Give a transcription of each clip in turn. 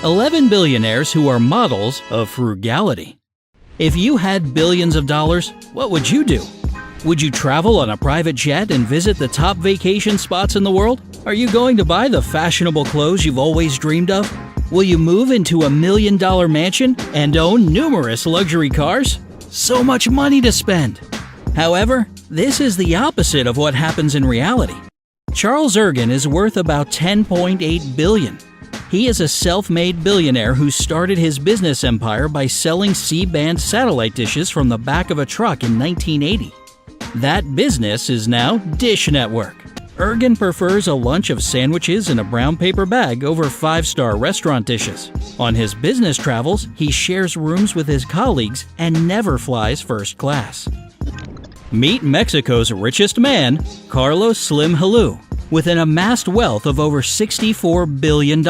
11 billionaires who are models of frugality. If you had billions of dollars, what would you do? Would you travel on a private jet and visit the top vacation spots in the world? Are you going to buy the fashionable clothes you've always dreamed of? Will you move into a $1 million mansion and own numerous luxury cars? So much money to spend! However, this is the opposite of what happens in reality. Charles Ergen is worth about $10.8 billion. He is a self-made billionaire who started his business empire by selling C-band satellite dishes from the back of a truck in 1980. That business is now Dish Network. Ergen prefers a lunch of sandwiches in a brown paper bag over five-star restaurant dishes. On his business travels, he shares rooms with his colleagues and never flies first class. Meet Mexico's richest man, Carlos Slim Helú, with an amassed wealth of over $64 billion.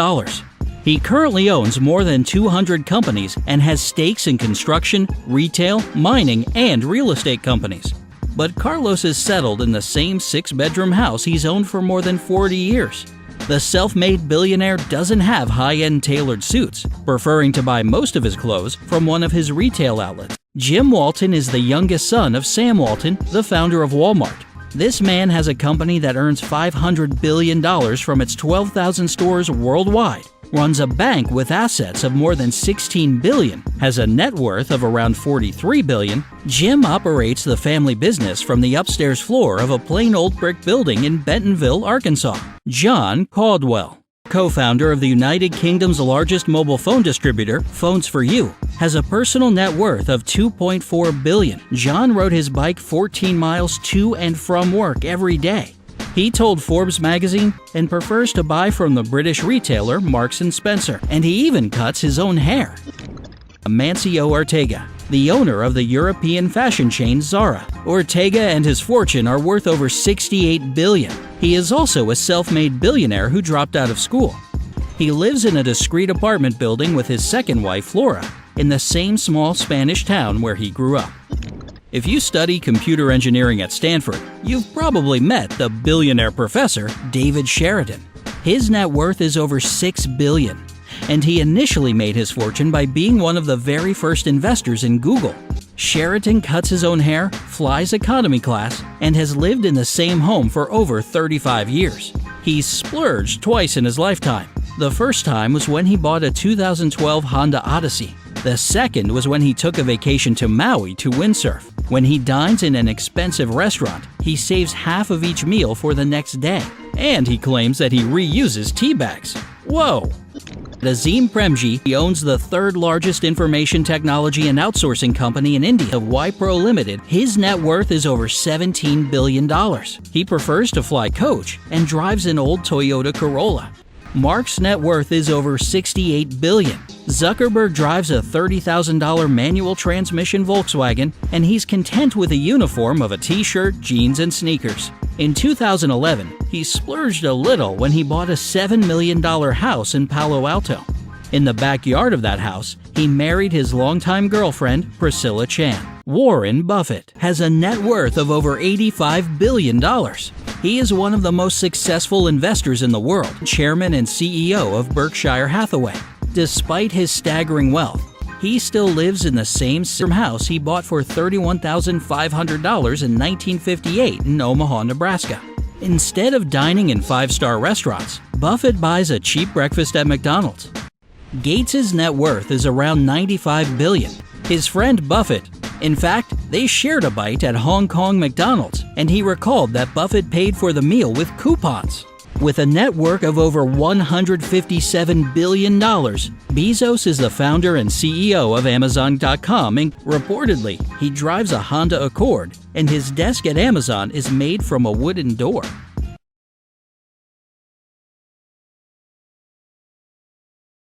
He currently owns more than 200 companies and has stakes in construction, retail, mining, and real estate companies. But Carlos is settled in the same 6-bedroom house he's owned for more than 40 years. The self-made billionaire doesn't have high-end tailored suits, preferring to buy most of his clothes from one of his retail outlets. Jim Walton is the youngest son of Sam Walton, the founder of Walmart. This man has a company that earns $500 billion from its 12,000 stores worldwide, runs a bank with assets of more than $16 billion, has a net worth of around $43 billion. Jim operates the family business from the upstairs floor of a plain old brick building in Bentonville, Arkansas. John Caldwell, co-founder of the United Kingdom's largest mobile phone distributor, Phones for You, has a personal net worth of $2.4 billion. John rode his bike 14 miles to and from work every day. He told Forbes magazine and prefers to buy from the British retailer Marks & Spencer, and he even cuts his own hair. Amancio Ortega, the owner of the European fashion chain Zara. Ortega and his fortune are worth over $68 billion. He is also a self-made billionaire who dropped out of school. He lives in a discreet apartment building with his second wife, Flora, in the same small Spanish town where he grew up. If you study computer engineering at Stanford, you've probably met the billionaire professor, David Sheridan. His net worth is over $6 billion, and he initially made his fortune by being one of the very first investors in Google. Sheridan cuts his own hair, flies economy class, and has lived in the same home for over 35 years. He's splurged twice in his lifetime. The first time was when he bought a 2012 Honda Odyssey. The second was when he took a vacation to Maui to windsurf. When he dines in an expensive restaurant, he saves half of each meal for the next day. And he claims that he reuses tea bags. Whoa! Azim Premji owns the third largest information technology and outsourcing company in India, Wipro Limited. His net worth is over $17 billion. He prefers to fly coach and drives an old Toyota Corolla. Mark's net worth is over $68 billion. Zuckerberg drives a $30,000 manual transmission Volkswagen, and he's content with a uniform of a t-shirt, jeans, and sneakers. In 2011, he splurged a little when he bought a $7 million house in Palo Alto. In the backyard of that house, he married his longtime girlfriend, Priscilla Chan. Warren Buffett has a net worth of over $85 billion. He is one of the most successful investors in the world, chairman and CEO of Berkshire Hathaway. Despite his staggering wealth, he still lives in the same house he bought for $31,500 in 1958 in Omaha, Nebraska. Instead of dining in five-star restaurants, Buffett buys a cheap breakfast at McDonald's. Gates' net worth is around $95 billion. His friend Buffett, in fact, they shared a bite at Hong Kong McDonald's, and he recalled that Buffett paid for the meal with coupons. With a net worth of over $157 billion, Bezos is the founder and CEO of Amazon.com, and reportedly, he drives a Honda Accord, and his desk at Amazon is made from a wooden door.